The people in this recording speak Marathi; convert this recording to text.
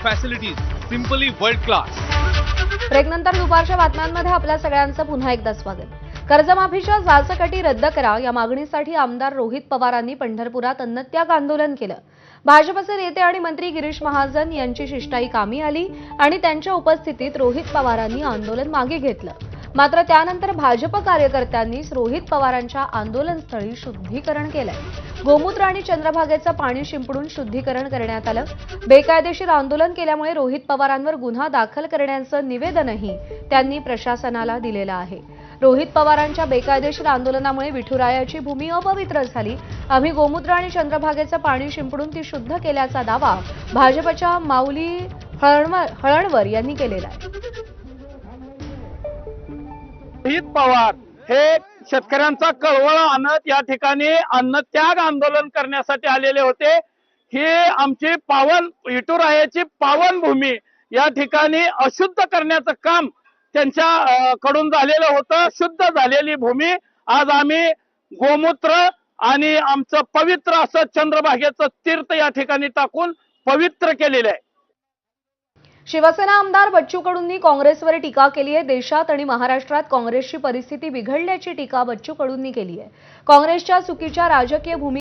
Facilities simply world class. ब्रेकनंतर दुपारच्या बातम्यांमध्ये आपल्या सगळ्यांचं पुन्हा एकदा स्वागत. कर्जमाफीच्या जाचक रद्द करा या मागणीसाठी आमदार रोहित पवारांनी पंढरपुरात अन्नत्याग आंदोलन केलं. भाजपचे नेते आणि मंत्री गिरीश महाजन यांची शिष्टाई कामी आली आणि त्यांच्या उपस्थितीत रोहित पवारांनी आंदोलन मागे घेतलं. मात्र त्यानंतर भाजप कार्यकर्त्यांनी रोहित पवारांच्या आंदोलनस्थळी शुद्धीकरण केलंय. गोमूत्र आणि चंद्रभागेचं पाणी शिंपडून शुद्धीकरण करण्यात आलं. बेकायदेशीर आंदोलन केल्यामुळे रोहित पवारांवर गुन्हा दाखल करण्याचं निवेदनही त्यांनी प्रशासनाला दिलेलं आहे. रोहित पवारांच्या बेकायदेशीर आंदोलनामुळे विठुरायाची भूमी अपवित्र झाली. आम्ही गोमूत्र आणि चंद्रभागेचं पाणी शिंपडून ती शुद्ध केल्याचा दावा भाजपच्या माऊली हळणवर यांनी केलेला आहे. रोहित पवार हे शेतकऱ्यांचा कळवळा आणत या ठिकाणी अन्नत्याग आंदोलन करण्यासाठी आलेले होते. ही आमची पावन विठुरायाची पावन भूमी या ठिकाणी अशुद्ध करण्याचं काम त्यांच्या कडून झालेलं होतं. शुद्ध झालेली भूमी आज आम्ही गोमूत्र आणि आमचं पवित्र असं चंद्रभागेचं तीर्थ या ठिकाणी टाकून पवित्र केलेलं आहे. शिवसेना आमदार बच्चू कडूंनी काँग्रेसवर टीका केली आहे. देशात आणि महाराष्ट्रात काँग्रेसची परिस्थिती बिघडल्याची टीका बच्चू कडूंनी केली आहे. काँग्रेसच्या चुकीच्या राजकीय भूमिका